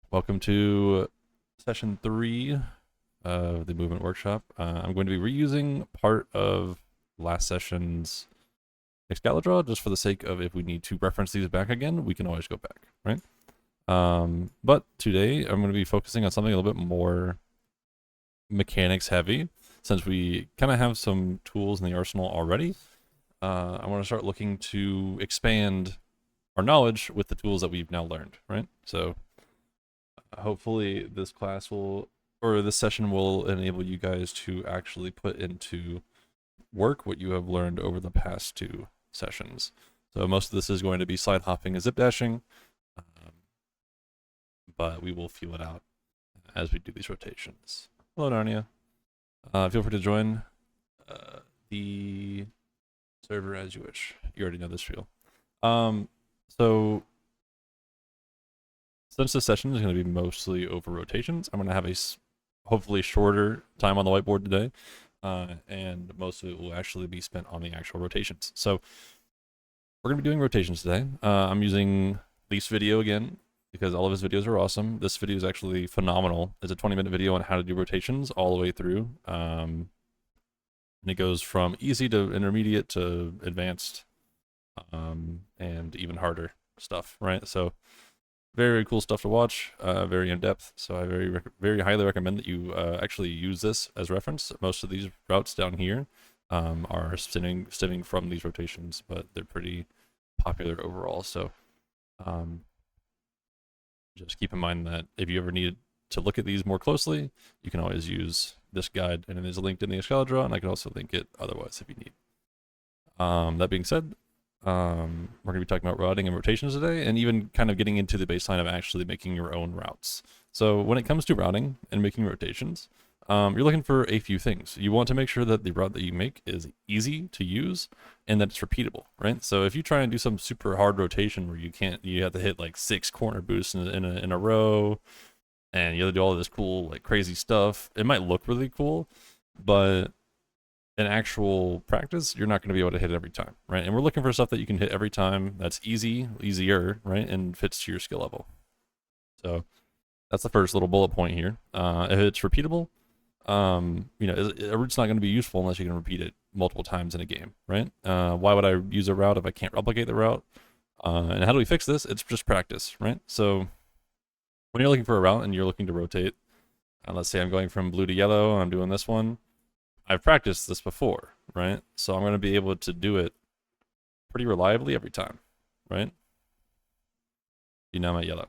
Welcome to session 3 of the movement workshop. I'm going to be reusing part of last session's Excalibur just for the sake of if we need to reference these back again, we can always go back, right? But today I'm going to be focusing on something a little bit more mechanics heavy, since we kind of have some tools in the arsenal already. I want to start looking to expand our knowledge with the tools that we've now learned, right? So hopefully this class will, or this session will enable you guys to actually put into work what you have learned over the past 2 sessions. So most of this is going to be slide hopping and zip dashing, but we will feel it out as we do these rotations. Hello, Narnia. Feel free to join the server as you wish. You already know this feel. So since this session is going to be mostly over rotations, I'm going to have a hopefully shorter time on the whiteboard today, and most of it will actually be spent on the actual rotations. So we're going to be doing rotations today. I'm using Leaf's video again because all of his videos are awesome. This video is actually phenomenal. It's a 20-minute video on how to do rotations all the way through. And it goes from easy to intermediate to advanced, and even harder stuff, right? So very cool stuff to watch, very in depth. So I very highly recommend that you actually use this as reference. Most of these routes down here are stemming from these rotations, but they're pretty popular overall. So just keep in mind that if you ever need to look at these more closely, you can always use this guide, and it is linked in the Excalibur, and I can also link it otherwise if you need. That being said, we're going to be talking about routing and rotations today, and even kind of getting into the baseline of actually making your own routes. So when it comes to routing and making rotations, you're looking for a few things. You want to make sure that the route that you make is easy to use and that it's repeatable, right? So if you try and do some super hard rotation where you have to hit like 6 corner boosts in a row, and you have to do all of this cool, like crazy stuff, it might look really cool, but in actual practice, you're not going to be able to hit it every time, right? And we're looking for stuff that you can hit every time that's easier, right? And fits to your skill level. So that's the first little bullet point here. If it's repeatable, a route's not going to be useful unless you can repeat it multiple times in a game, right? Why would I use a route if I can't replicate the route? And how do we fix this? It's just practice, right? So when you're looking for a route and you're looking to rotate, let's say I'm going from blue to yellow and I'm doing this one, I've practiced this before, right? So I'm going to be able to do it pretty reliably every time, right? I'm at yellow.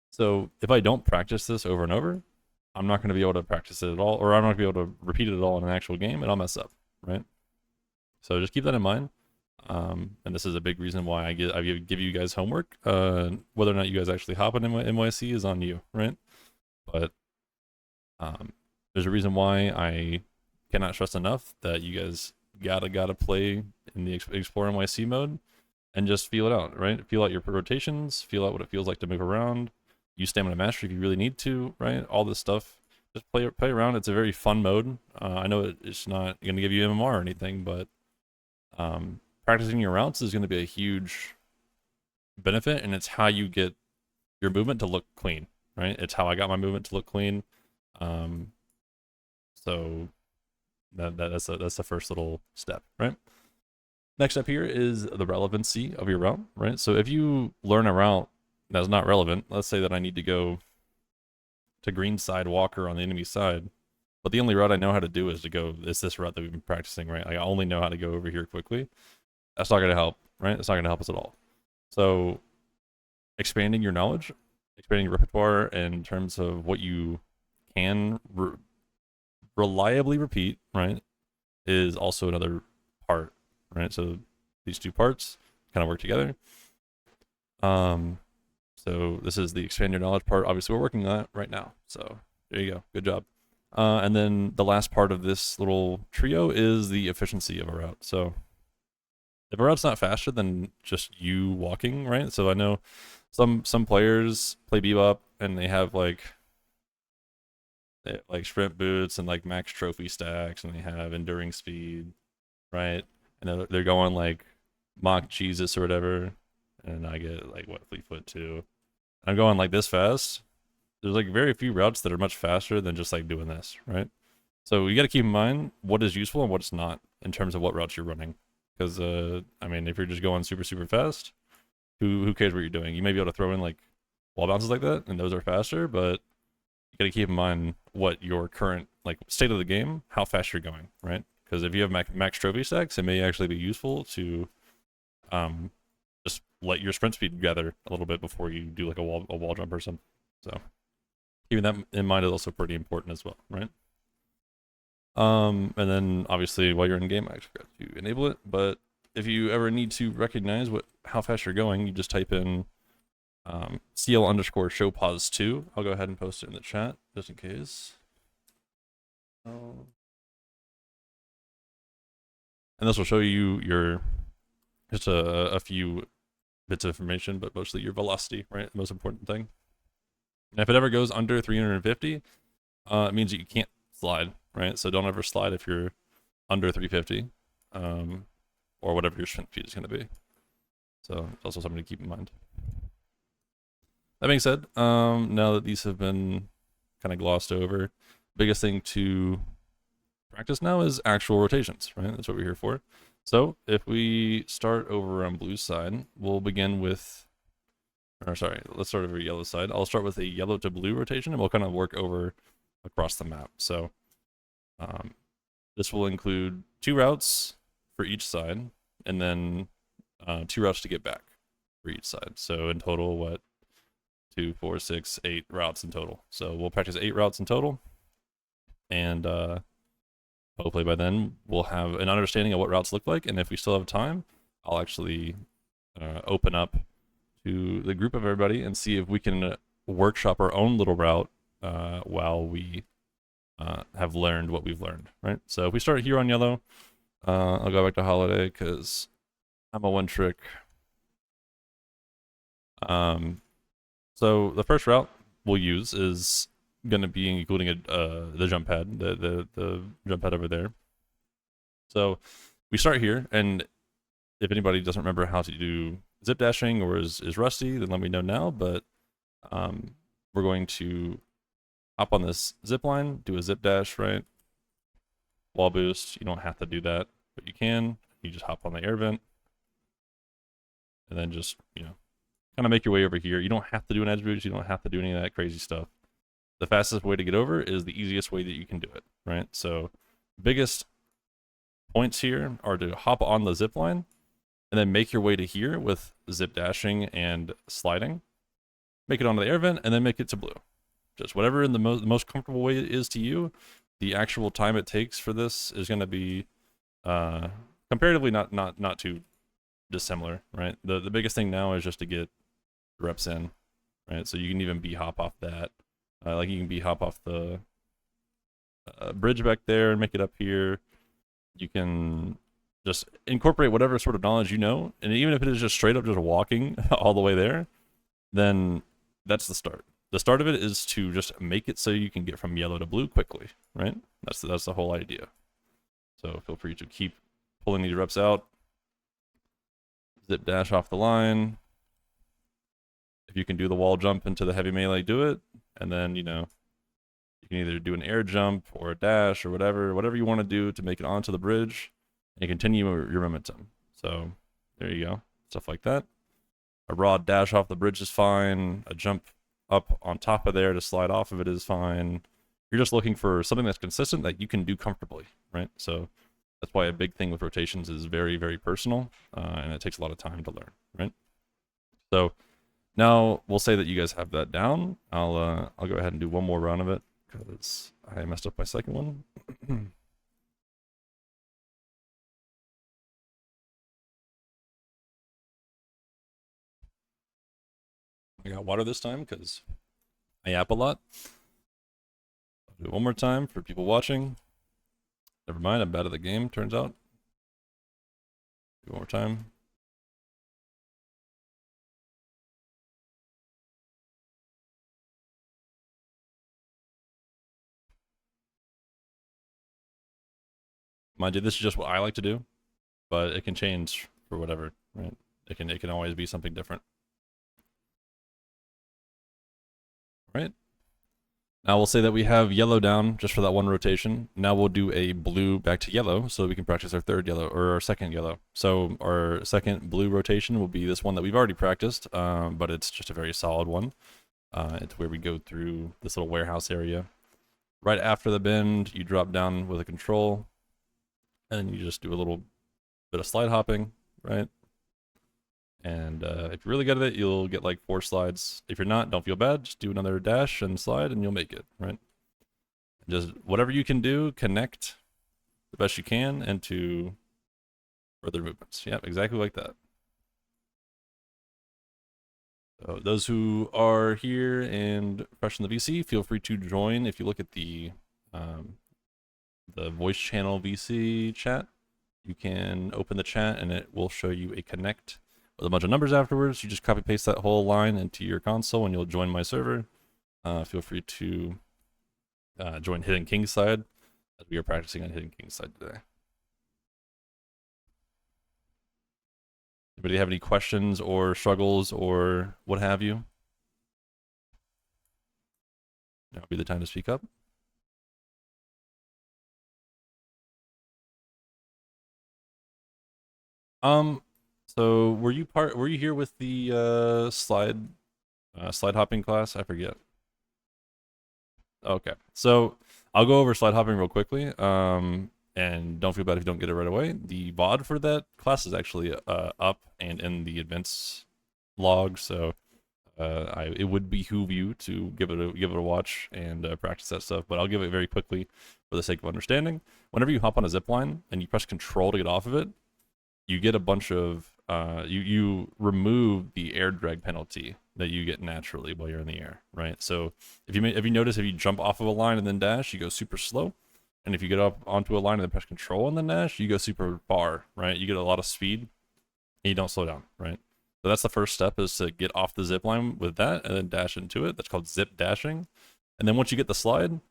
So if I don't practice this over and over, I'm not going to be able to practice it at all, or I'm not going to be able to repeat it at all in an actual game, and I'll mess up, right? So just keep that in mind. And this is a big reason why I give you guys homework. Whether or not you guys actually hop on NYC is on you, right? But there's a reason why I cannot stress enough that you guys gotta play in the Explore NYC mode and just feel it out, right? Feel out your rotations, feel out what it feels like to move around. Use stamina mastery if you really need to, right? All this stuff. Just play around. It's a very fun mode. I know it's not going to give you MMR or anything, but practicing your routes is going to be a huge benefit, and it's how you get your movement to look clean, right? It's how I got my movement to look clean. So that's the first little step, right? Next step here is the relevancy of your route, right? So if you learn a route that's not relevant, let's say that I need to go to green side walker on the enemy side, but the only route I know how to do is this route that we've been practicing, right? Like I only know how to go over here quickly. That's not going to help, right? It's not going to help us at all. So expanding your knowledge, expanding your repertoire in terms of what you can reliably repeat, right, is also another part, right? So these two parts kind of work together. So this is the expand your knowledge part. Obviously, we're working on that right now. So there you go. Good job. And then the last part of this little trio is the efficiency of a route. So if a route's not faster than just you walking, right? So I know some players play Bebop and they have like sprint boots and like max trophy stacks, and they have enduring speed, right? And they're going like mock Jesus or whatever, and I get like what Fleetfoot too. I'm going like this fast. there's like very few routes that are much faster than just like doing this, right? So you got to keep in mind what is useful and what's not in terms of what routes you're running. Because I mean, if you're just going super fast, who cares what you're doing? You may be able to throw in like wall bounces like that, and those are faster, but you got to keep in mind what your current like state of the game, how fast you're going, right? Because if you have max trophy stacks, it may actually be useful to um, just let your sprint speed gather a little bit before you do like a wall jump or something. So keeping that in mind is also pretty important as well, right? And then obviously while you're in game, I actually got to enable it. But if you ever need to recognize how fast you're going, you just type in CL underscore show pause 2. I'll go ahead and post it in the chat just in case. And this will show you your just a few bits of information, but mostly your velocity, right? The most important thing. And if it ever goes under 350, it means that you can't slide, right? So don't ever slide if you're under 350, or whatever your sprint speed is going to be. So it's also something to keep in mind. That being said, now that these have been kind of glossed over, biggest thing to practice now is actual rotations, right? That's what we're here for. So if we start over on blue side, we'll begin with, or sorry, let's start over yellow side. I'll start with a yellow to blue rotation, and we'll kind of work over across the map. So this will include 2 routes for each side, and then 2 routes to get back for each side. So in total, what? 2, 4, 6, 8 routes in total. So we'll practice 8 routes in total, and hopefully by then we'll have an understanding of what routes look like. And if we still have time, I'll actually open up to the group of everybody and see if we can workshop our own little route while we have learned what we've learned, right? So if we start here on yellow, I'll go back to holiday because I'm a one trick. So the first route we'll use is going to be including the jump pad, the jump pad over there. So we start here, and if anybody doesn't remember how to do zip dashing or is rusty, then let me know now. But we're going to hop on this zip line, do a zip dash, right? Wall boost. You don't have to do that, but you can. You just hop on the air vent, and then just kind of make your way over here. You don't have to do an edge boost. You don't have to do any of that crazy stuff. The fastest way to get over is the easiest way that you can do it, right? So biggest points here are to hop on the zip line and then make your way to here with zip dashing and sliding. Make it onto the air vent and then make it to blue. Just whatever in the most comfortable way it is to you. The actual time it takes for this is going to be comparatively not too dissimilar, right? The biggest thing now is just to get reps in, right? So you can even hop off that. Like you can hop off the bridge back there and make it up here. You can just incorporate whatever sort of knowledge you know, and even if it is just straight up just walking all the way there, then that's the start. The start of it is to just make it so you can get from yellow to blue quickly, right? That's the whole idea. So feel free to keep pulling these reps out. Zip dash off the line. If you can do the wall jump into the heavy melee, do it. And then, you can either do an air jump or a dash or whatever you want to do to make it onto the bridge and continue your momentum. So there you go. Stuff like that. A raw dash off the bridge is fine. A jump up on top of there to slide off of it is fine. You're just looking for something that's consistent that you can do comfortably, right? So that's why a big thing with rotations is very, very personal, and it takes a lot of time to learn, right? So now we'll say that you guys have that down. I'll go ahead and do one more round of it because I messed up my second one. I got water this time because I yap a lot. I'll do it one more time for people watching. Never mind, I'm bad at the game, turns out. Do one more time. Mind you, this is just what I like to do, but it can change for whatever, right? It can always be something different. Right? Now we'll say that we have yellow down just for that one rotation. Now we'll do a blue back to yellow so we can practice our third yellow or our second yellow. So our second blue rotation will be this one that we've already practiced, but it's just a very solid one. It's where we go through this little warehouse area. Right after the bend, you drop down with a control, and you just do a little bit of slide hopping, right? And if you're really good at it, you'll get like 4 slides. If you're not, don't feel bad. Just do another dash and slide, and you'll make it, right? Just whatever you can do, connect the best you can into further movements. Yep, exactly like that. So those who are here and fresh in the VC, feel free to join. If you look at the voice channel VC chat, you can open the chat and it will show you a connect with a bunch of numbers afterwards. You just copy paste that whole line into your console and you'll join my server. Feel free to join Hidden King's side as we are practicing on Hidden King's side today. Anybody have any questions or struggles or what have you? Now would be the time to speak up. So were you here with the slide hopping class? I forget. Okay. So I'll go over slide hopping real quickly. And don't feel bad if you don't get it right away. The VOD for that class is actually up and in the events log, so it would behoove you to give it a watch and practice that stuff. But I'll give it very quickly for the sake of understanding. Whenever you hop on a zipline and you press Control to get off of it, you get a bunch of you remove the air drag penalty that you get naturally while you're in the air, right? So if you notice, if you jump off of a line and then dash, you go super slow. And if you get up onto a line and then press Control and then dash, you go super far, right? You get a lot of speed and you don't slow down, right? So that's the first step, is to get off the zip line with that and then dash into it. That's called zip dashing. And then once you get the slide,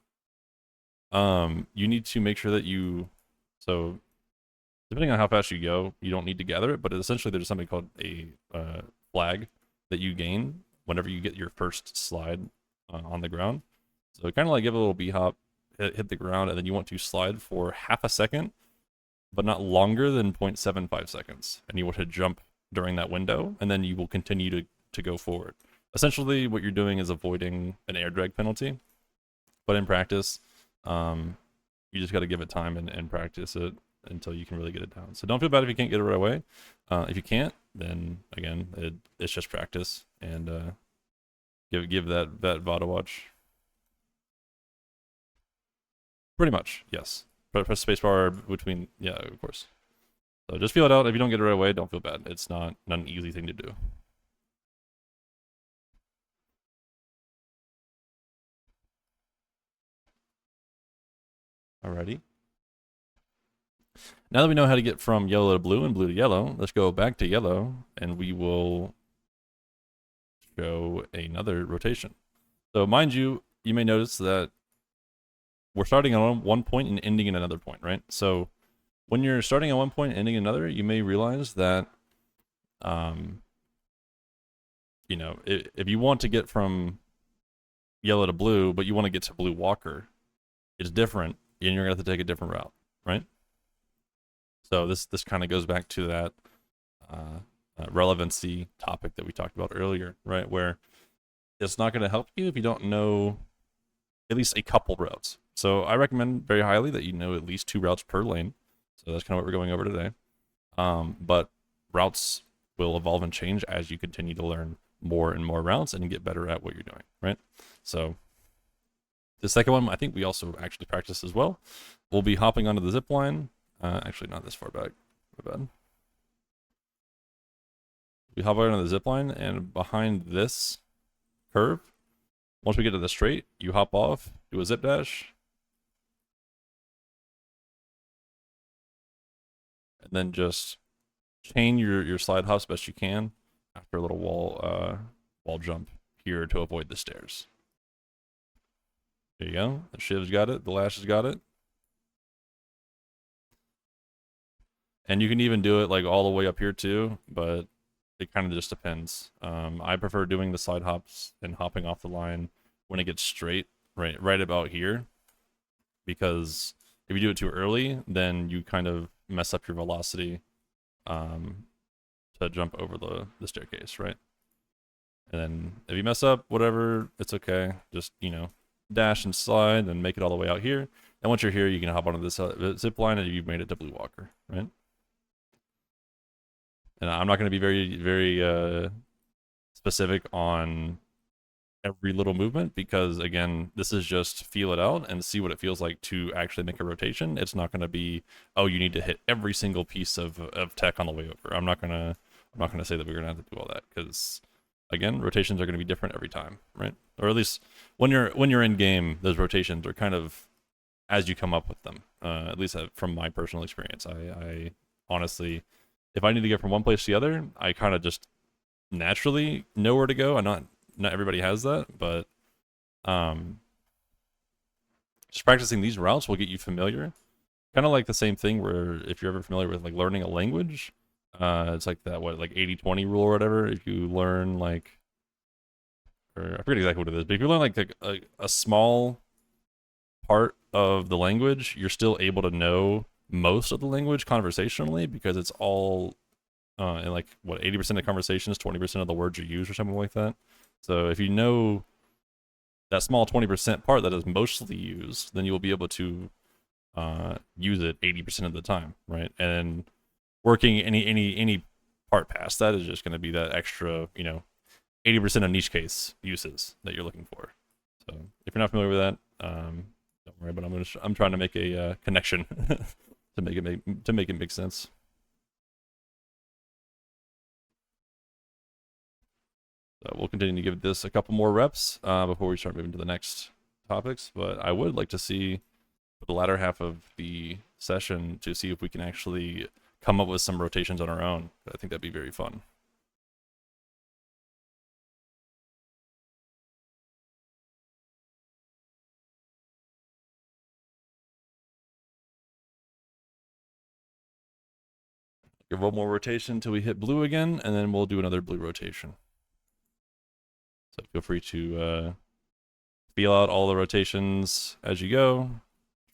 you need to make sure that so depending on how fast you go, you don't need to gather it, but essentially there's something called a flag that you gain whenever you get your first slide on the ground. So kind of like give a little b-hop, hit the ground, and then you want to slide for half a second, but not longer than 0.75 seconds. And you want to jump during that window, and then you will continue to go forward. Essentially, what you're doing is avoiding an air drag penalty, but in practice, you just got to give it time and practice it until you can really get it down. So don't feel bad if you can't get it right away. If you can't, then again, it's just practice, and give that VOD a watch. Pretty much, yes. Press spacebar between, yeah, of course. So just feel it out. If you don't get it right away, don't feel bad. It's not an easy thing to do. Alrighty. Now that we know how to get from yellow to blue and blue to yellow, let's go back to yellow and we will show another rotation. So mind you, you may notice that we're starting on one point and ending in another point, right? So when you're starting at one point and ending another, you may realize that, you know, if you want to get from yellow to blue, but you want to get to blue Walker, it's different, and you're gonna have to take a different route, right? So this kind of goes back to that relevancy topic that we talked about earlier, right? Where it's not going to help you if you don't know at least a couple routes. So I recommend very highly that you know at least 2 routes per lane. So that's kind of what we're going over today. But routes will evolve and change as you continue to learn more and more routes and get better at what you're doing, right? So the second one, I think we also actually practiced as well. We'll be hopping onto the zip line. Actually, not this far back. My bad. We hop onto the zip line, and behind this curve, once we get to the straight, you hop off, do a zip dash, and then just chain your slide hops best you can after a little wall jump here to avoid the stairs. There you go. The shiv's got it. The lash has got it. And you can even do it like all the way up here too, but it kind of just depends. I prefer doing the slide hops and hopping off the line when it gets straight, right about here, because if you do it too early, then you kind of mess up your velocity to jump over the staircase, right? And then if you mess up, whatever, it's okay. Just, dash and slide and make it all the way out here. And once you're here, you can hop onto this zip line and you've made it to Blue Walker, right? And I'm not going to be very, very specific on every little movement because, again, this is just feel it out and see what it feels like to actually make a rotation. It's not going to be, oh, you need to hit every single piece of tech on the way over. I'm not gonna say that we're gonna have to do all that because, again, rotations are going to be different every time, right? Or at least when you're in game, those rotations are kind of as you come up with them. At least from my personal experience, I honestly, if I need to get from one place to the other, I kind of just naturally know where to go. I'm not everybody has that, but just practicing these routes will get you familiar. Kind of like the same thing where if you're ever familiar with like learning a language, it's like that, like 80-20 rule or whatever. If you learn like, or I forget exactly what it is, but if you learn like a small part of the language, you're still able to know most of the language conversationally because it's all in like, what, 80% of conversations, 20% of the words you use or something like that. So if you know that small 20% part that is mostly used, then you will be able to use it 80% of the time, right? And working any part past that is just going to be that extra, 80% of niche case uses that you're looking for. So if you're not familiar with that, don't worry. But I'm trying to make a connection to make it make sense. So we'll continue to give this a couple more reps before we start moving to the next topics. But I would like to see for the latter half of the session to see if we can actually come up with some rotations on our own. I think that'd be very fun. Give one more rotation until we hit blue again, and then we'll do another blue rotation. So feel free to feel out all the rotations as you go.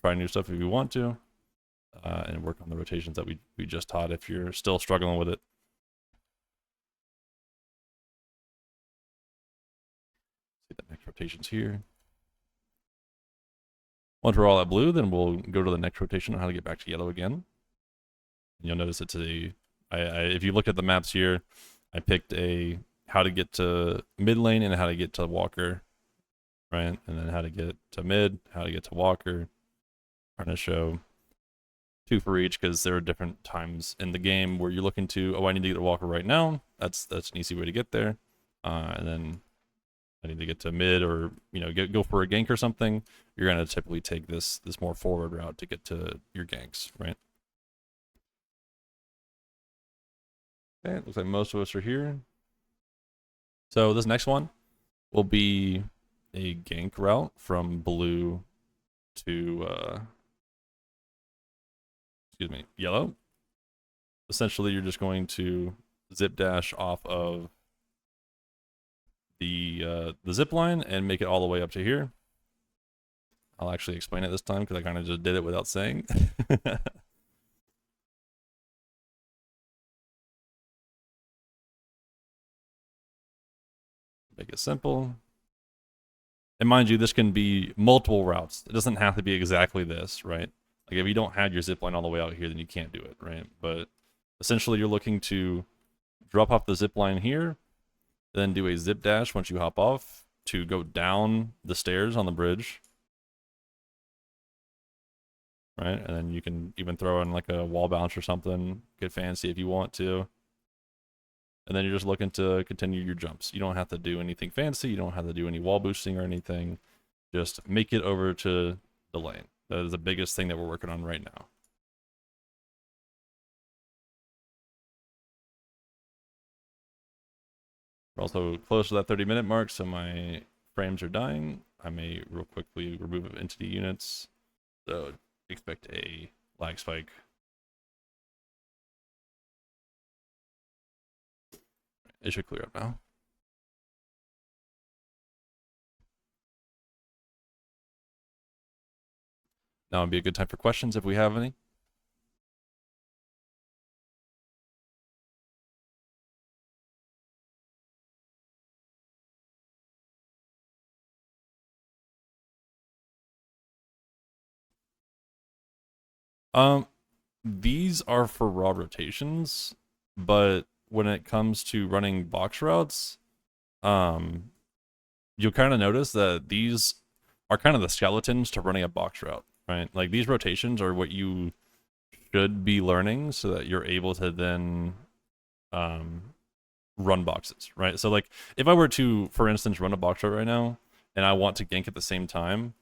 Try new stuff if you want to, and work on the rotations that we just taught if you're still struggling with it. See the next rotations here. Once we're all at blue, then we'll go to the next rotation on how to get back to yellow again. And you'll notice it's if you look at the maps here, I picked how to get to mid lane and how to get to Walker, right? And then how to get to mid, how to get to Walker. I'm trying to show 2 for each because there are different times in the game where you're looking to, oh, I need to get to Walker right now. That's an easy way to get there. And then I need to get to mid or, go for a gank or something. You're going to typically take this more forward route to get to your ganks, right? Okay, it looks like most of us are here. So this next one will be a gank route from blue to, yellow. Essentially, you're just going to zip dash off of the zip line and make it all the way up to here. I'll actually explain it this time because I kind of just did it without saying. Make it simple. And mind you, this can be multiple routes. It doesn't have to be exactly this, right? Like if you don't have your zip line all the way out here, then you can't do it, right? But essentially, you're looking to drop off the zip line here, then do a zip dash once you hop off to go down the stairs on the bridge, right? And then you can even throw in like a wall bounce or something, get fancy if you want to. And then you're just looking to continue your jumps. You don't have to do anything fancy. You don't have to do any wall boosting or anything. Just make it over to the lane. That is the biggest thing that we're working on right now. We're also close to that 30-minute mark, so my frames are dying. I may real quickly remove entity units. So expect a lag spike. It should clear up now. Now would be a good time for questions if we have any. These are for raw rotations, but when it comes to running box routes, um, you'll kind of notice that these are kind of the skeletons to running a box route, right? Like these rotations are what you should be learning so that you're able to then run boxes, right? So like if I were to, for instance, run a box route right now and I want to gank at the same time,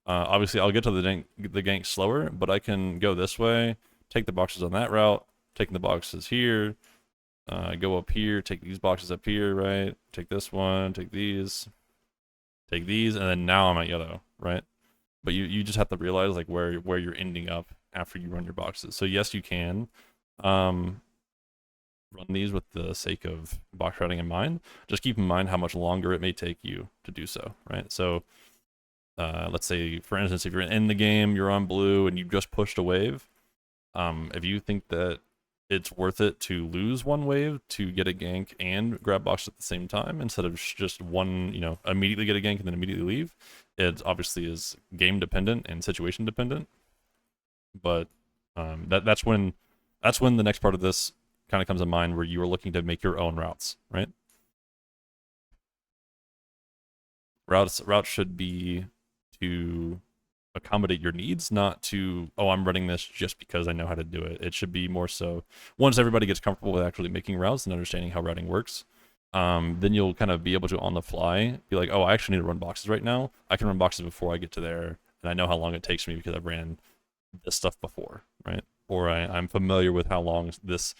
obviously I'll get to the gank slower, but I can go this way, take the boxes on that route, taking the boxes here, go up here, take these boxes up here, right? Take this one, take these, and then now I'm at yellow, right? But you just have to realize like where you're ending up after you run your boxes. So yes, you can run these with the sake of box routing in mind. Just keep in mind how much longer it may take you to do so, right? So let's say, for instance, if you're in the game, you're on blue, and you just pushed a wave. If you think that it's worth it to lose one wave to get a gank and grab box at the same time instead of just one, immediately get a gank and then immediately leave, it obviously is game dependent and situation dependent. But that's when the next part of this kind of comes in mind, where you are looking to make your own routes, right? Routes should be to accommodate your needs, not to, oh, I'm running this just because I know how to do it. It should be more so once everybody gets comfortable with actually making routes and understanding how routing works, then you'll kind of be able to on the fly be like, oh, I actually need to run boxes right now. I can run boxes before I get to there, and I know how long it takes me because I've ran this stuff before, right? Or I'm familiar with how long this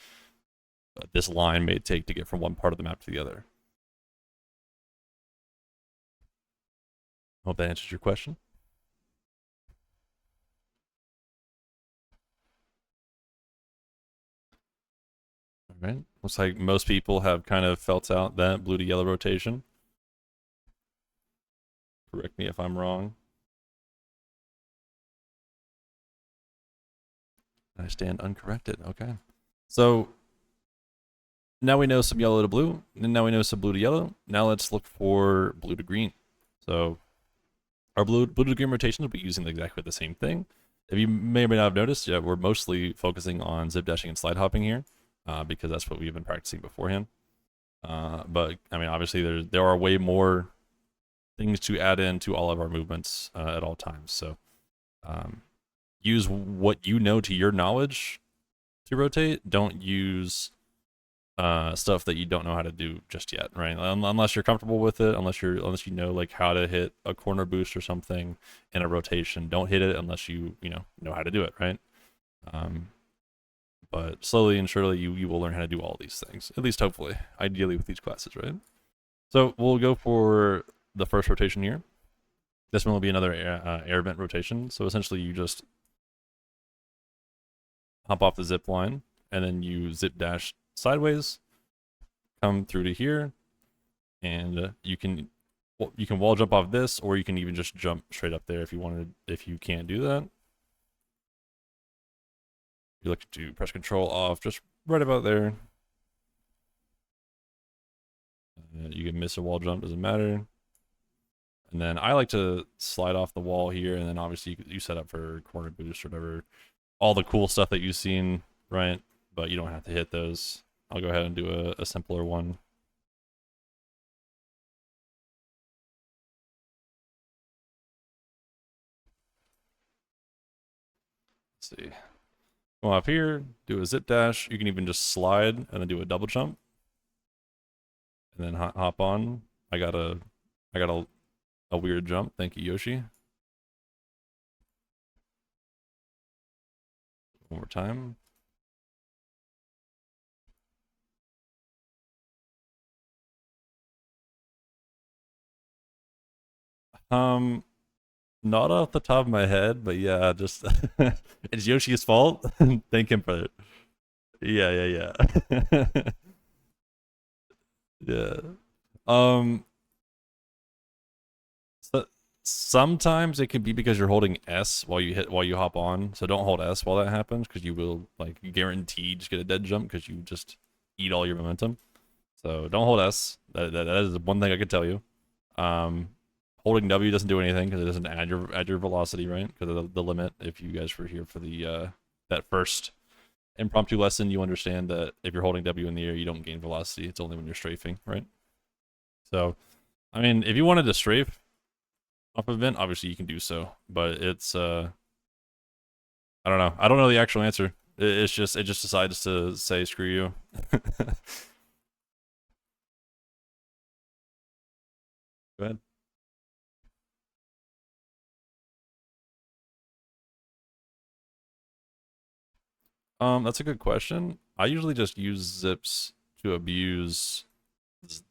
line may take to get from one part of the map to the other. Hope that answers your question. All right. Looks like most people have kind of felt out that blue to yellow rotation. Correct me if I'm wrong. I stand uncorrected. Okay. So now we know some yellow to blue, and now we know some blue to yellow. Now let's look for blue to green. So our blue to green rotations will be using exactly the same thing. If you may or may not have noticed, yeah, we're mostly focusing on zip dashing and slide hopping here, because that's what we've been practicing beforehand. But I mean, obviously there are way more things to add into all of our movements at all times. So use what you know to your knowledge to rotate. Don't use stuff that you don't know how to do just yet, right? Unless you're comfortable with it, unless you know like how to hit a corner boost or something in a rotation. Don't hit it unless you know how to do it, right? But slowly and surely you will learn how to do all these things, at least hopefully, ideally with these classes, right? So we'll go for the first rotation here. This one will be another air vent rotation. So essentially you just hop off the zip line and then you zip dash sideways, come through to here, and you can wall jump off this, or you can even just jump straight up there if you wanted. If you can't do that, you look to press control off just right about there. You can miss a wall jump, doesn't matter. And then I like to slide off the wall here, and then obviously you set up for corner boost or whatever, all the cool stuff that you've seen, right? But you don't have to hit those. I'll go ahead and do a simpler one. Let's see. Go up here, do a zip dash. You can even just slide and then do a double jump, and then hop on. I got a weird jump. Thank you, Yoshi. One more time. Not off the top of my head, but yeah, just it's Yoshi's fault. Thank him for it. Yeah. Yeah. Um. Sometimes it can be because you're holding S while you hop on. So don't hold S while that happens because you will like guaranteed just get a dead jump because you just eat all your momentum. So don't hold S. That is one thing I could tell you. Holding W doesn't do anything because it doesn't add your velocity, right? Because of the limit. If you guys were here for the that first impromptu lesson, you understand that if you're holding W in the air, you don't gain velocity. It's only when you're strafing, right? So, I mean, if you wanted to strafe off of event, obviously you can do so, but it's I don't know. I don't know the actual answer. It's just it just decides to say screw you. Go ahead. That's a good question. I usually just use zips to abuse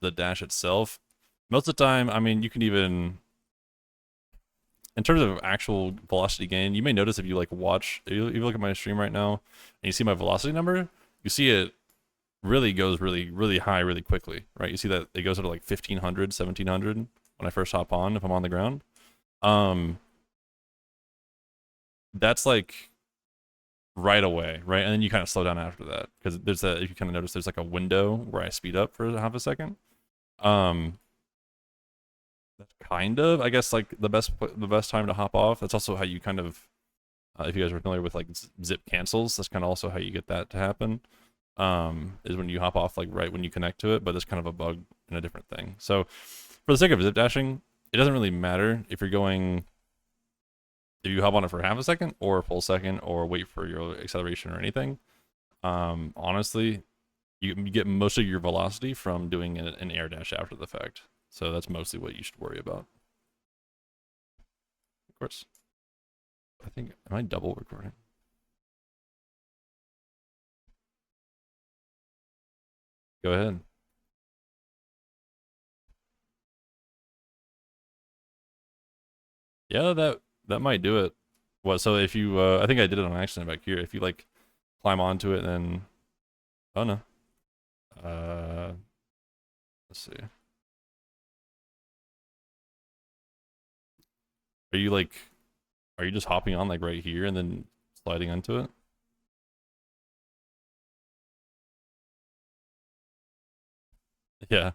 the dash itself. Most of the time, I mean, you can even, in terms of actual velocity gain, you may notice if you like watch, if you look at my stream right now, and you see my velocity number, you see it really goes really high really quickly, right? You see that it goes up to like 1500, 1700 when I first hop on if I'm on the ground. That's like right away, right? And then you kind of slow down after that because there's a, if you kind of notice, there's like a window where I speed up for half a second. Um, that's kind of, I guess, like the best time to hop off. That's also how you kind of, if you guys are familiar with like zip cancels, that's kind of also how you get that to happen. Is when you hop off like right when you connect to it, but it's kind of a bug and a different thing. So for the sake of zip dashing, it doesn't really matter if you're going, if you hop on it for half a second or a full second or wait for your acceleration or anything. Honestly, you get most of your velocity from doing an air dash after the fact. So that's mostly what you should worry about. Of course. I think, am I double recording? Go ahead. Yeah, that might do it. What, so if you, I think I did it on accident back here. If you like climb onto it, then, oh no. Let's see. Are you like, are you just hopping on like right here and then sliding onto it? Yeah.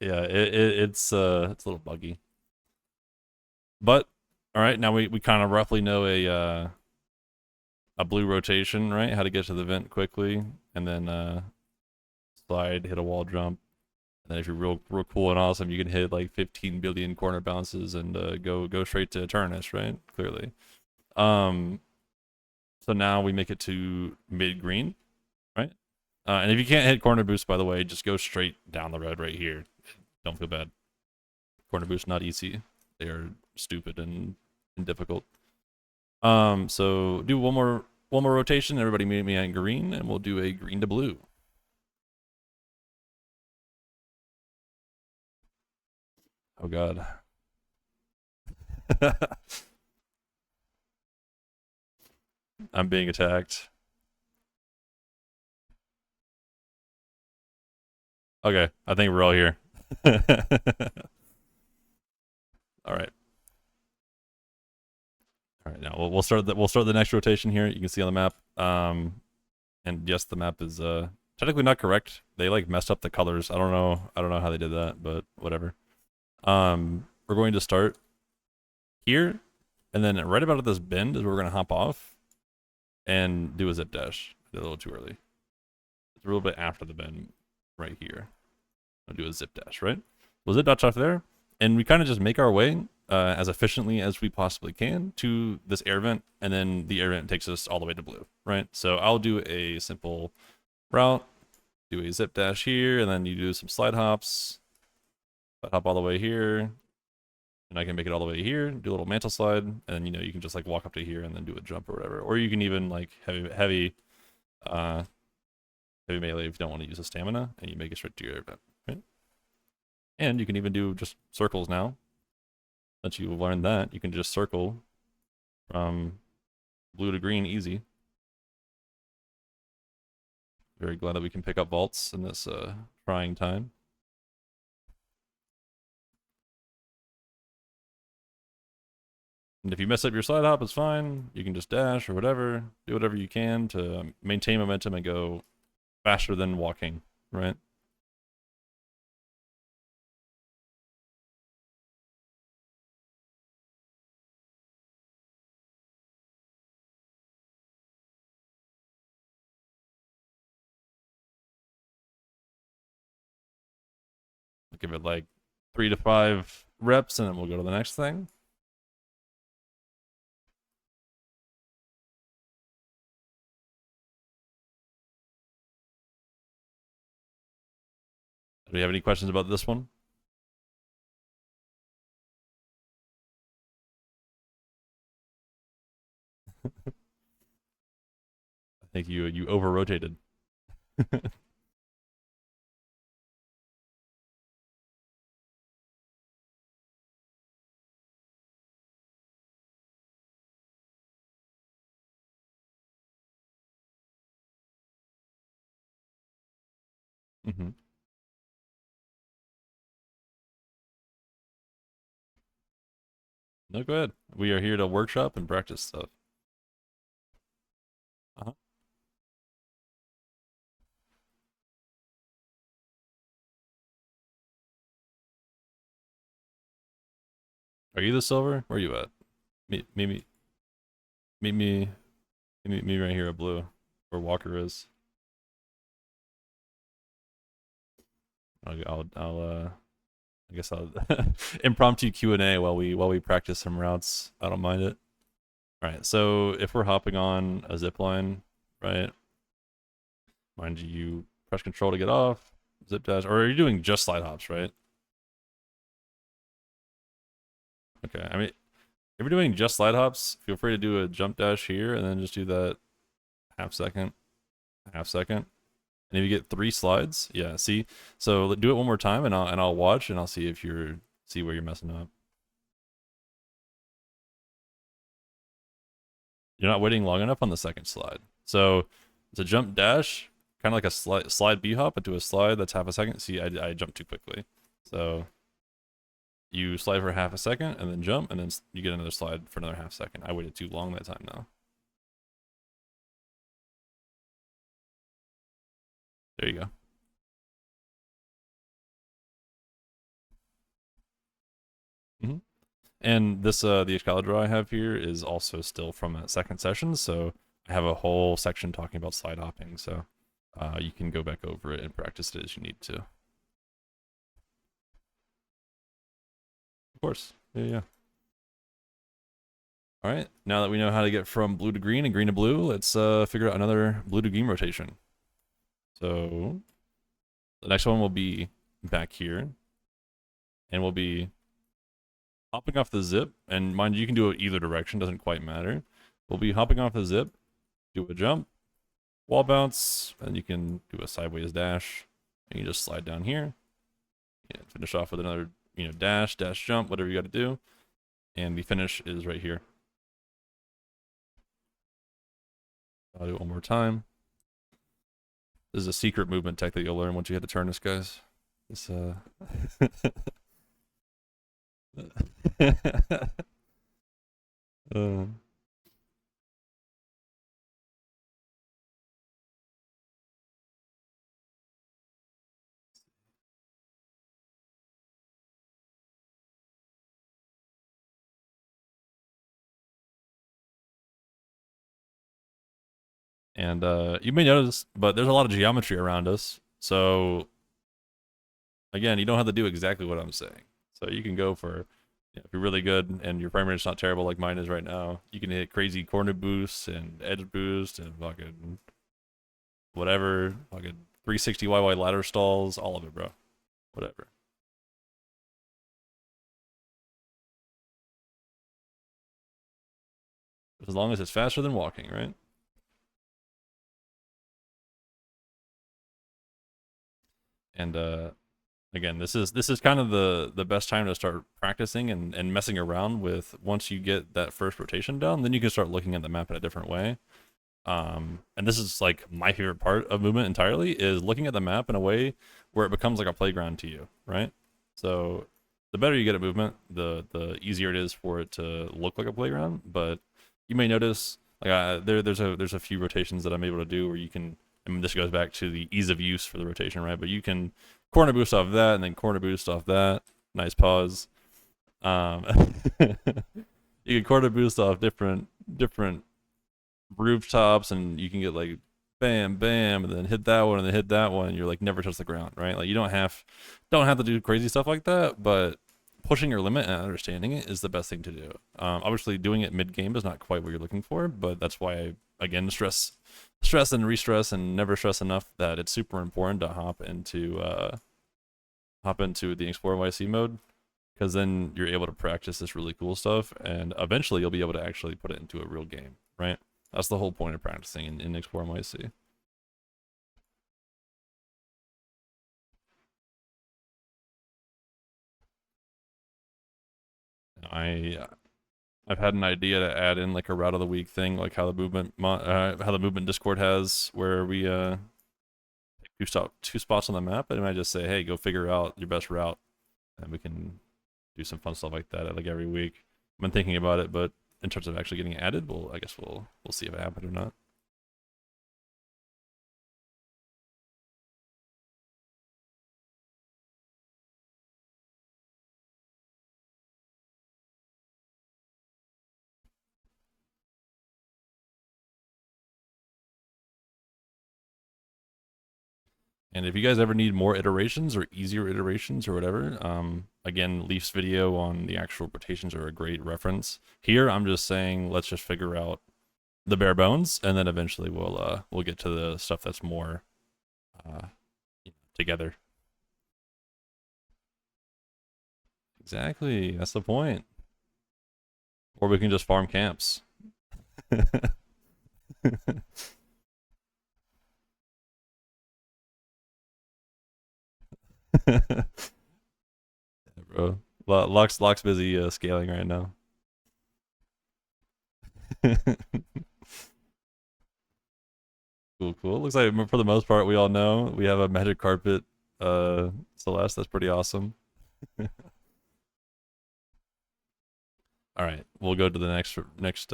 Yeah, it's a little buggy. But all right, now we kind of roughly know a blue rotation, right? How to get to the vent quickly and then slide, hit a wall jump. And then if you're real cool and awesome, you can hit like 15 billion corner bounces and go straight to Eternus, right? Clearly. Um so now we make it to mid green, right? And if you can't hit corner boost, by the way, just go straight down the road right here. Don't feel bad. Corner boost not easy. They are stupid and difficult. So do one more rotation. Everybody meet me at green, and we'll do a green to blue. Oh god. I'm being attacked. Okay, I think we're all here. All right. All right. Now we'll start the next rotation here. You can see on the map. And yes, the map is technically not correct. They like messed up the colors. I don't know how they did that, but whatever. We're going to start here, and then right about at this bend is where we're gonna hop off and do a zip dash. I did a little too early. It's a little bit after the bend, right here. I'll do a zip dash, right? We'll zip dash off there, and we kind of just make our way as efficiently as we possibly can to this air vent, and then the air vent takes us all the way to blue, right? So I'll do a simple route, do a zip dash here, and then you do some slide hops, slide hop all the way here, and I can make it all the way here, do a little mantle slide, and then you can just like walk up to here and then do a jump or whatever. Or you can even like heavy melee if you don't want to use a stamina, and you make it straight to your event, right? And you can even do just circles now. Once you've learned that, you can just circle from blue to green, easy. Very glad that we can pick up vaults in this trying time. And if you mess up your slide hop, it's fine. You can just dash or whatever. Do whatever you can to maintain momentum and go faster than walking, right? I'll give it like 3 to 5 reps and then we'll go to the next thing. Do we have any questions about this one? I think you over rotated. Mm-hmm. No, go ahead. We are here to workshop and practice stuff. Uh-huh. Are you the silver? Where are you at? Meet me right here at blue, where Walker is. I guess I'll impromptu Q&A while we practice some routes. I don't mind it. All right, so if we're hopping on a zipline, right? Mind you, you press control to get off, zip dash, or are you doing just slide hops, right? Okay, I mean, if you're doing just slide hops, feel free to do a jump dash here and then just do that half second. And if you get 3 slides, yeah, see? So do it one more time and I'll watch and I'll see if see where you're messing up. You're not waiting long enough on the second slide. So it's a jump dash, kind of like a slide B hop into a slide that's half a second. See, I jumped too quickly. So you slide for half a second and then jump and then you get another slide for another half second. I waited too long that time though. There you go. Mm-hmm. And this the Excalibur I have here is also still from that second session, so I have a whole section talking about slide hopping, so you can go back over it and practice it as you need to. Of course. Yeah. All right, now that we know how to get from blue to green and green to blue, let's figure out another blue to green rotation. So the next one will be back here, and we'll be hopping off the zip, and mind you, you can do it either direction, doesn't quite matter. We'll be hopping off the zip, do a jump, wall bounce, and you can do a sideways dash, and you just slide down here, and finish off with another, dash, jump, whatever you got to do, and the finish is right here. I'll do it one more time. This is a secret movement tech that you'll learn once you hit the turnus, guys. This And you may notice, but there's a lot of geometry around us. So again, you don't have to do exactly what I'm saying. So you can go for, if you're really good and your frame rate's not terrible like mine is right now, you can hit crazy corner boosts and edge boost and fucking whatever, fucking 360 YY ladder stalls, all of it, bro. Whatever. As long as it's faster than walking, right? And again, this is kind of the best time to start practicing and messing around with. Once you get that first rotation down, then you can start looking at the map in a different way. And this is like my favorite part of movement entirely, is looking at the map in a way where it becomes like a playground to you, right? So the better you get at movement, the easier it is for it to look like a playground. But you may notice like there's a few rotations that I'm able to do where you can. I mean, this goes back to the ease of use for the rotation, right? But you can corner boost off that and then corner boost off that. Nice pause. Um, you can corner boost off different rooftops, and you can get like bam bam and then hit that one and then hit that one, and you're like never touch the ground, right? Like you don't have to do crazy stuff like that, but pushing your limit and understanding it is the best thing to do. Obviously doing it mid game is not quite what you're looking for, but that's why I again stress and re-stress and never stress enough that it's super important to hop into the Explore YC mode, because then you're able to practice this really cool stuff, and eventually you'll be able to actually put it into a real game, right? That's the whole point of practicing in Explore YC. I I've had an idea to add in like a route of the week thing, like how the movement Discord has, where we two spots on the map, and I might just say, hey, go figure out your best route, and we can do some fun stuff like that like every week. I've been thinking about it, but in terms of actually getting added, I guess we'll see if it happens or not. And if you guys ever need more iterations or easier iterations or whatever, again, Leaf's video on the actual rotations are a great reference. Here, I'm just saying, let's just figure out the bare bones, and then eventually we'll get to the stuff that's more uh, together. Exactly, that's the point. Or we can just farm camps. Bro, Lock's busy scaling right now. Cool. Looks like for the most part we all know we have a magic carpet Celeste. That's pretty awesome. All right, we'll go to the next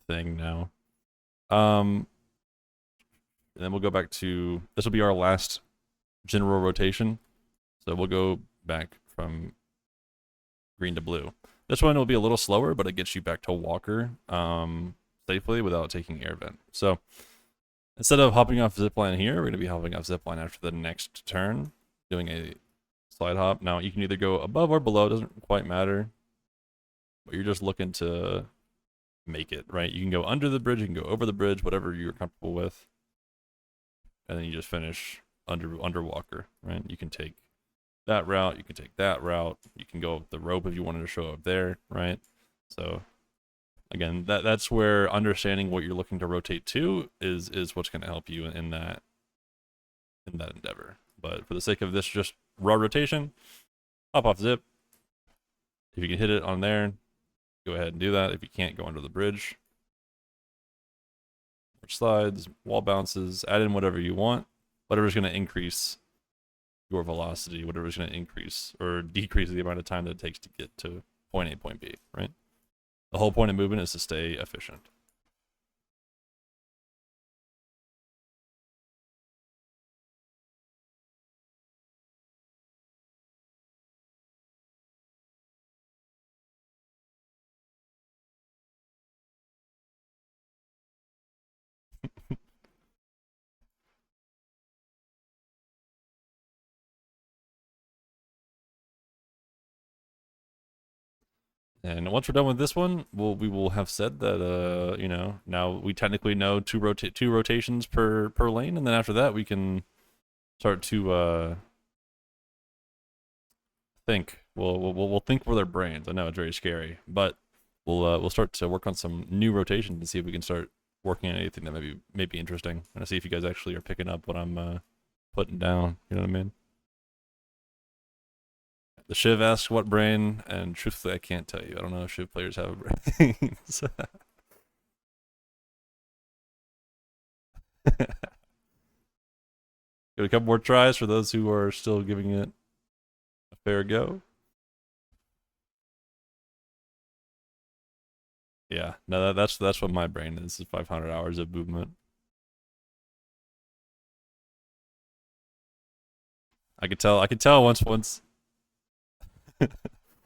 thing now. And then we'll go back to, this will be our last general rotation. So we'll go back from green to blue. This one will be a little slower, but it gets you back to Walker safely without taking air vent. So instead of hopping off Zipline here, we're going to be hopping off Zipline after the next turn, doing a slide hop. Now you can either go above or below, doesn't quite matter, but you're just looking to make it, right? You can go under the bridge, you can go over the bridge, whatever you're comfortable with. And then you just finish under Walker, right? You can take that route, you can take that route, you can go up the rope if you wanted to show up there, right? So again, that's where understanding what you're looking to rotate to is what's going to help you in that endeavor. But for the sake of this just raw rotation, hop off zip. If you can hit it on there, go ahead and do that. If you can't, go under the bridge. Slides, wall bounces, add in whatever you want, whatever's going to increase your velocity, whatever's going to increase or decrease the amount of time that it takes to get to point A, point B, right? The whole point of movement is to stay efficient. And once we're done with this one, we will have said that you know, now we technically know two rotations per lane, and then after that we can start to think. We'll think with our brains. I know it's very scary, but we'll start to work on some new rotations and see if we can start working on anything that may be interesting, and see if you guys actually are picking up what I'm putting down. You know what I mean? The Shiv asks what brain, and truthfully, I can't tell you. I don't know if Shiv players have brains. Give it a couple more tries for those who are still giving it a fair go. Yeah, no, that's what my brain is 500 hours of movement. I could tell once.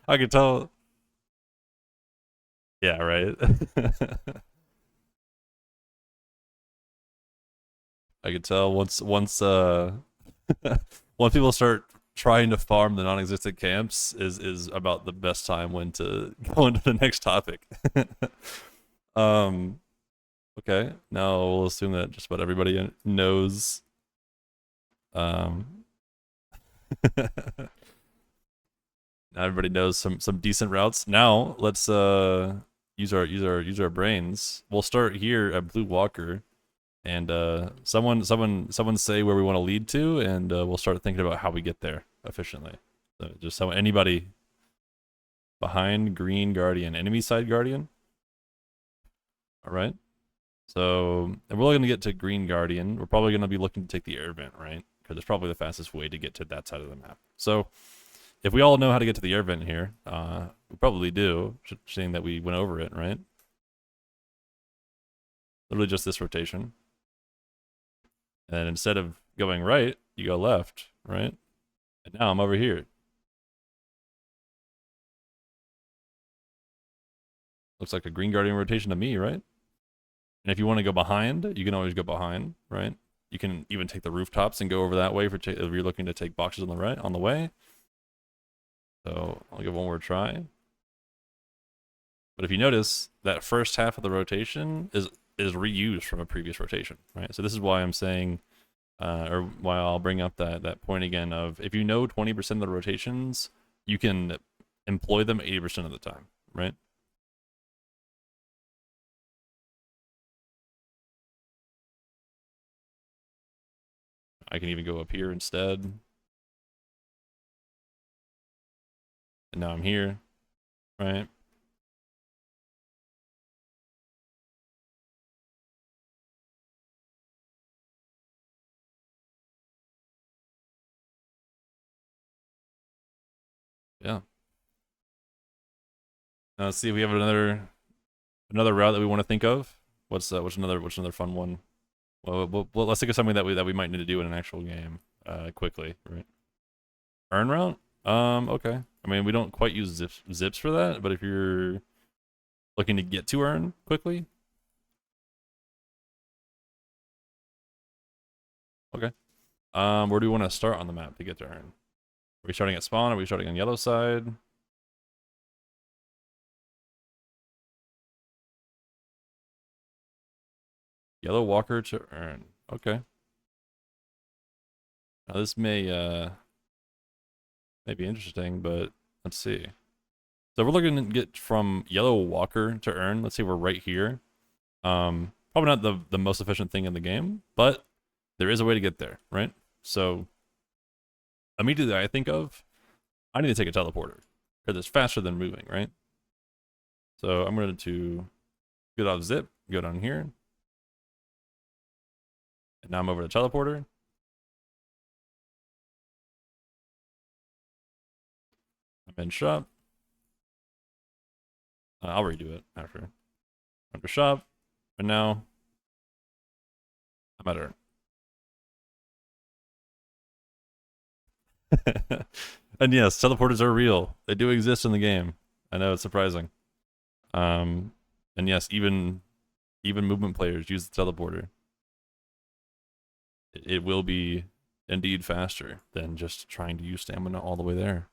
I could tell. Yeah, right. I could tell once people start trying to farm the non-existent camps is about the best time when to go into the next topic. um okay, now we'll assume that just about everybody knows um now everybody knows some decent routes. Now let's use our brains. We'll start here at Blue Walker, and someone say where we want to lead to, and we'll start thinking about how we get there efficiently. So just so anybody behind Green Guardian, enemy side Guardian. All right. So and we're going to get to Green Guardian. We're probably going to be looking to take the air vent, right? Because it's probably the fastest way to get to that side of the map. So if we all know how to get to the air vent here, we probably do, seeing that we went over it, right? Literally just this rotation. And instead of going right, you go left, right? And now I'm over here. Looks like a Green Guardian rotation to me, right? And if you want to go behind, you can always go behind, right? You can even take the rooftops and go over that way if you're looking to take boxes on the right, on the way. So I'll give one more try. But if you notice, that first half of the rotation is reused from a previous rotation, right? So this is why I'm saying, or why I'll bring up that point again of if you know 20% of the rotations, you can employ them 80% of the time, right? I can even go up here instead. And now I'm here, right? Yeah. Now let's see if we have another route that we want to think of. What's another fun one? Well, let's think of something that we might need to do in an actual game, quickly, right? Earn route? Okay. I mean, we don't quite use zips for that, but if you're looking to get to earn quickly, okay. Where do we want to start on the map to get to earn? Are we starting at spawn? Are we starting on yellow side? Yellow walker to earn. Okay. Now this may be interesting, but let's see. So we're looking to get from yellow walker to earn. Let's say we're right here. Probably not the most efficient thing in the game, but there is a way to get there, right? So immediately I think of, I need to take a teleporter because it's faster than moving, right? So I'm going to get off zip, go down here, and now I'm over to teleporter. I'm in shop. I'll redo it after. I'm to shop, and now I'm at earn. And yes, teleporters are real. They do exist in the game. I know it's surprising. And yes, even movement players use the teleporter. It will be indeed faster than just trying to use stamina all the way there.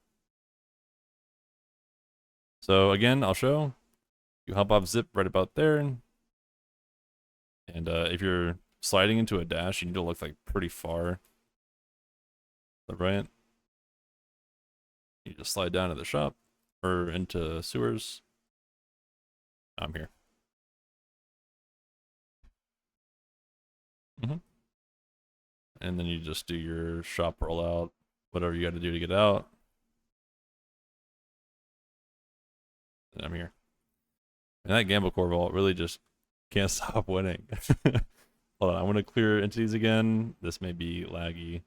So again, I'll show. You hop off zip right about there. And if you're sliding into a dash, you need to look like pretty far. Right? You just slide down to the shop or into sewers. I'm here. And then you just do your shop rollout, whatever you got to do to get out. And I'm here. And that Gamble Core vault really just can't stop winning. Hold on, I want to clear entities again. This may be laggy.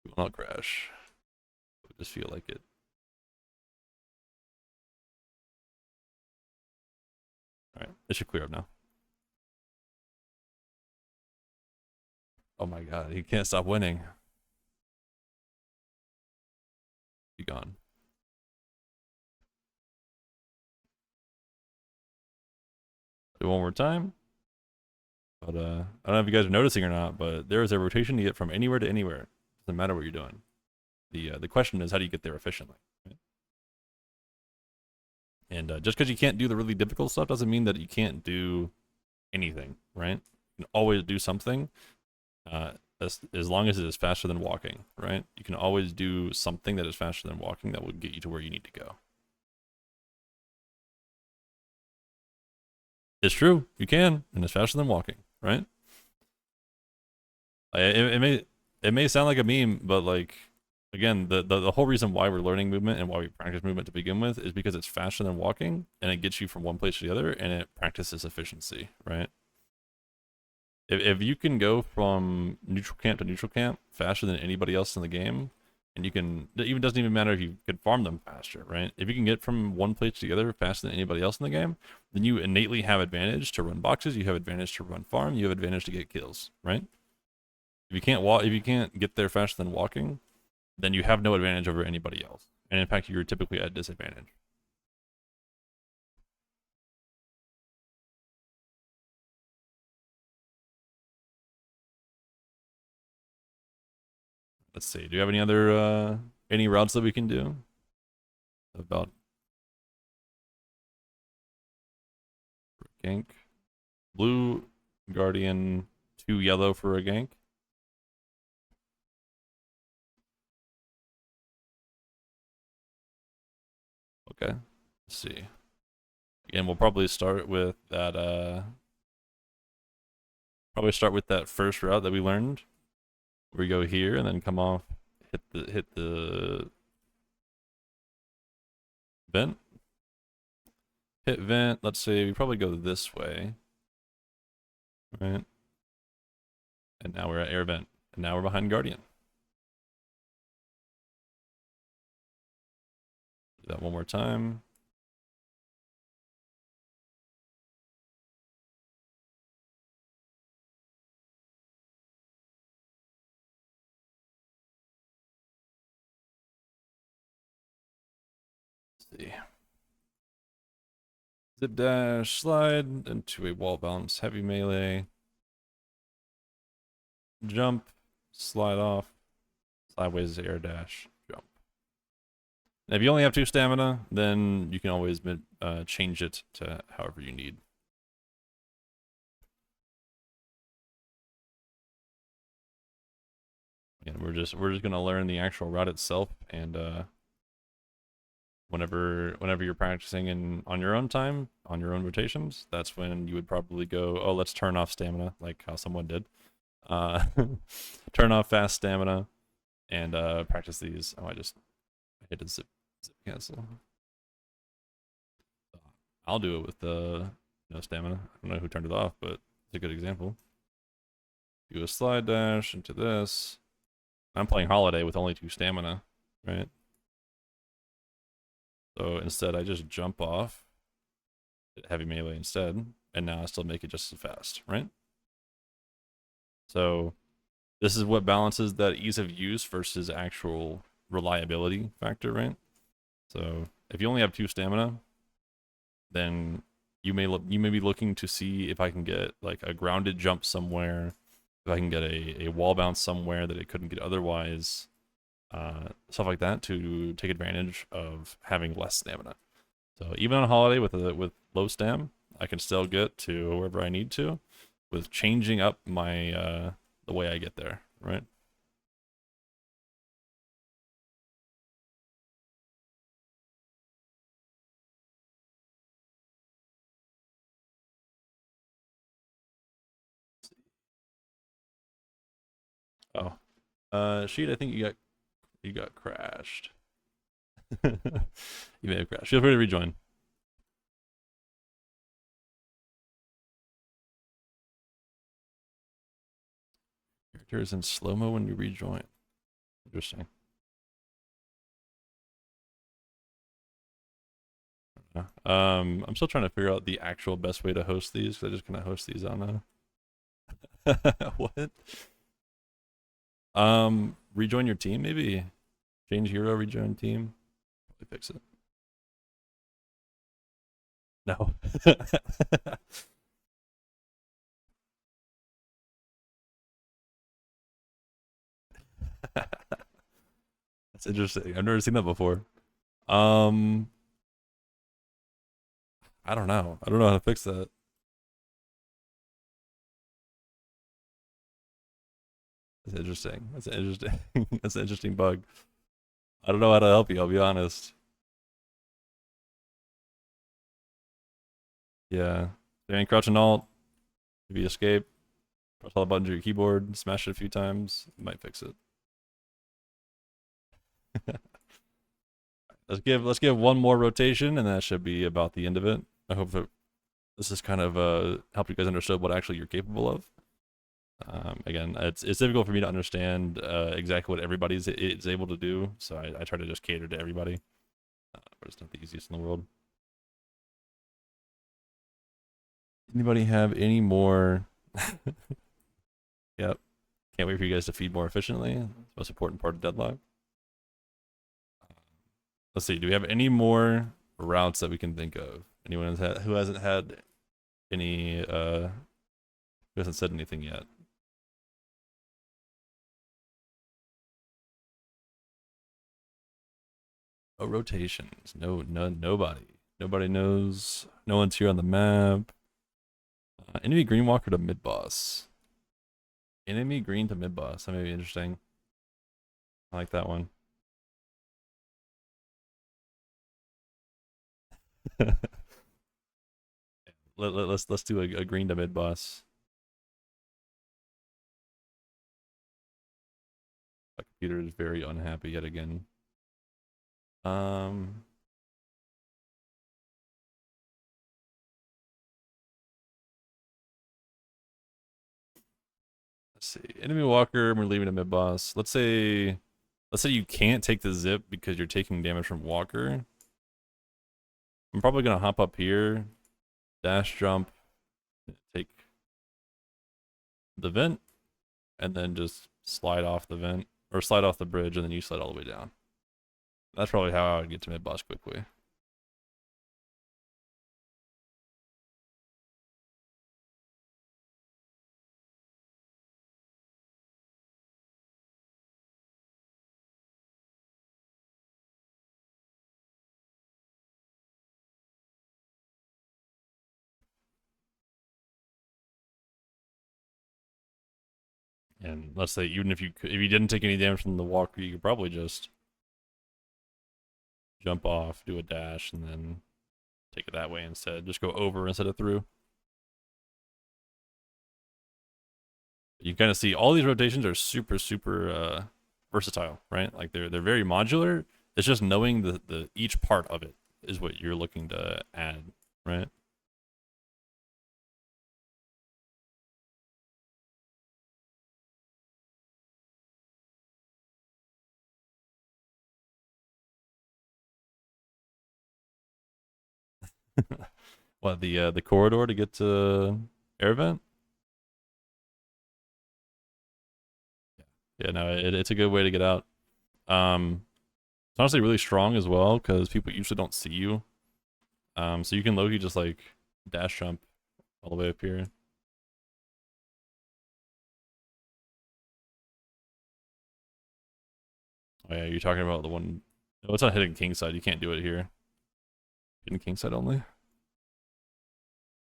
It will not crash. I just feel like it. Alright, it should clear up now. Oh my god, he can't stop winning. Be gone. Do it one more time. But I don't know if you guys are noticing or not, but there is a rotation to get from anywhere to anywhere. Doesn't matter what you're doing. The question is, how do you get there efficiently? Right? And just because you can't do the really difficult stuff doesn't mean that you can't do anything, right? You can always do something, as long as it is faster than walking, right? You can always do something that is faster than walking that will get you to where you need to go. It's true, you can, and it's faster than walking, right? It may sound like a meme, but like, again, the whole reason why we're learning movement and why we practice movement to begin with is because it's faster than walking, and it gets you from one place to the other, and it practices efficiency, right? If you can go from neutral camp to neutral camp faster than anybody else in the game, and you can, it even doesn't even matter if you can farm them faster, right? If you can get from one place to the other faster than anybody else in the game, then you innately have advantage to run boxes, you have advantage to run farm, you have advantage to get kills, right? If you can't walk, if you can't get there faster than walking, then you have no advantage over anybody else. And in fact, you're typically at a disadvantage. Let's see. Do you have any other any routes that we can do? About gank. Blue Guardian, 2 yellow for a gank. Okay. Let's see. Again, we'll probably start with that first route that we learned. We go here and then come off, hit the vent. Hit vent, let's say we probably go this way. Right? And now we're at air vent. And now we're behind Guardian. Do that one more time. Let's see. Zip dash, slide into a wall bounce, heavy melee. Jump, slide off, sideways air dash, jump. And if you only have 2 stamina, then you can always change it to however you need. And we're just gonna learn the actual route itself, and whenever you're practicing on your own time, on your own rotations, that's when you would probably go, oh, let's turn off stamina, like how someone did. Turn off fast stamina and practice these. Oh, I hit a zip cancel. I'll do it with no stamina. I don't know who turned it off, but it's a good example. Do a slide dash into this. I'm playing Holiday with only 2 stamina, right? So instead, I just jump off, hit heavy melee instead, and now I still make it just as fast, right? So this is what balances that ease of use versus actual reliability factor, right? So if you only have 2 stamina, then you may be looking to see if I can get like a grounded jump somewhere, if I can get a wall bounce somewhere that it couldn't get otherwise, stuff like that to take advantage of having less stamina. So even on Holiday with low stam, I can still get to wherever I need to, with changing up my the way I get there, right? Oh, Sheet, I think you got crashed. You may have crashed. Feel free to rejoin. character is in slow-mo when you rejoin. Interesting. I'm still trying to figure out the actual best way to host these, because I just cannot host these on what? Rejoin your team, maybe? Change hero, rejoin team. Probably fix it. No. That's interesting. I've never seen that before. Um, I don't know. I don't know how to fix that. That's interesting. That's interesting. That's an interesting bug. I don't know how to help you, I'll be honest. Yeah. Doing crouch and alt. If you escape, press all the buttons on your keyboard, smash it a few times, it might fix it. let's give one more rotation, and that should be about the end of it. I hope that this has kind of helped you guys understand what actually you're capable of. Again, it's difficult for me to understand exactly what everybody is able to do, so I try to just cater to everybody. But it's not the easiest in the world. Anybody have any more? Yep. Can't wait for you guys to feed more efficiently. It's the most important part of Deadlock. Let's see. Do we have any more routes that we can think of? Anyone who hasn't had any? Who hasn't said anything yet? Oh, rotations. Nobody. Nobody knows. No one's here on the map. Enemy green walker to mid boss. Enemy green to mid boss. That may be interesting. I like that one. Let's do a green to mid boss. My computer is very unhappy yet again. Let's see. Enemy walker, we're leaving a mid boss. Let's say you can't take the zip because you're taking damage from walker. I'm probably gonna hop up here, dash jump, take the vent, and then just slide off the vent, or slide off the bridge, and then you slide all the way down. That's probably how I would get to mid boss quickly. And let's say even if you didn't take any damage from the walker, you could probably just jump off, do a dash, and then take it that way instead. Just go over instead of through. You kind of see all these rotations are super versatile, right? Like they're very modular. It's just knowing the each part of it is what you're looking to add, right? What, the corridor to get to air vent? Yeah, no, it's a good way to get out. It's honestly really strong as well because people usually don't see you. So you can low-key just like dash jump all the way up here. Oh yeah, you're talking about the one. No, it's not hitting king side. You can't do it here. Hitting king side only.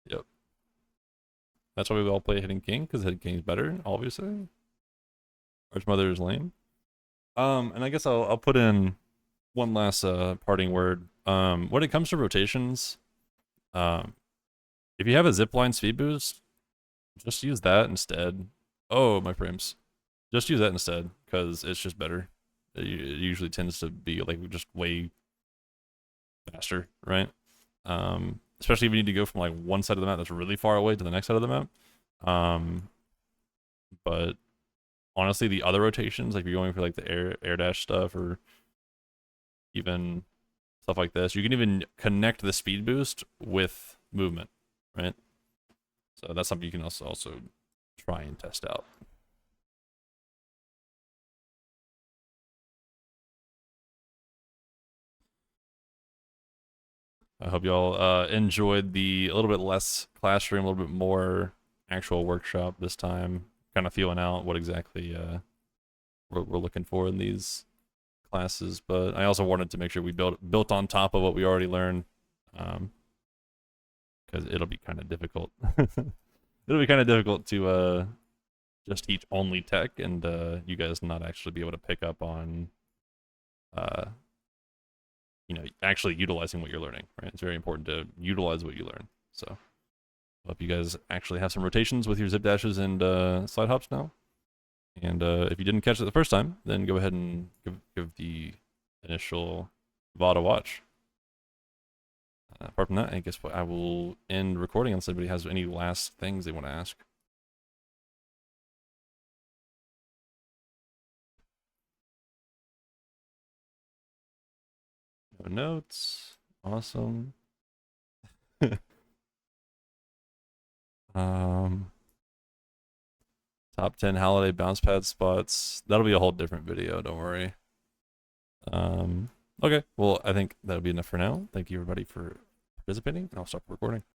Yep. That's why we all play hitting king, because hitting king is better, obviously. Archmother is lame. And I guess I'll put in one last parting word. When it comes to rotations, if you have a zipline speed boost, just use that instead. Oh, my frames. Just use that instead, because it's just better. It usually tends to be like just way faster, right? Especially if you need to go from like one side of the map that's really far away to the next side of the map. But honestly, the other rotations, like if you're going for like the air dash stuff or even stuff like this, you can even connect the speed boost with movement, right? So that's something you can also try and test out. I hope y'all enjoyed the a little bit less classroom, a little bit more actual workshop this time. Kind of feeling out what exactly we're looking for in these classes, but I also wanted to make sure we built on top of what we already learned, because it'll be kind of difficult. It'll be kind of difficult to just teach only tech and you guys not actually be able to pick up on you know, actually utilizing what you're learning, right? It's very important to utilize what you learn. So I hope you guys actually have some rotations with your zip dashes and slide hops now. And if you didn't catch it the first time, then go ahead and give the initial VOD a watch. Apart from that, I guess I will end recording unless anybody has any last things they want to ask. No notes. Awesome. Top 10 holiday bounce pad spots. That'll be a whole different video, don't worry. Okay, well, I think that'll be enough for now. Thank you everybody for participating, and I'll stop recording.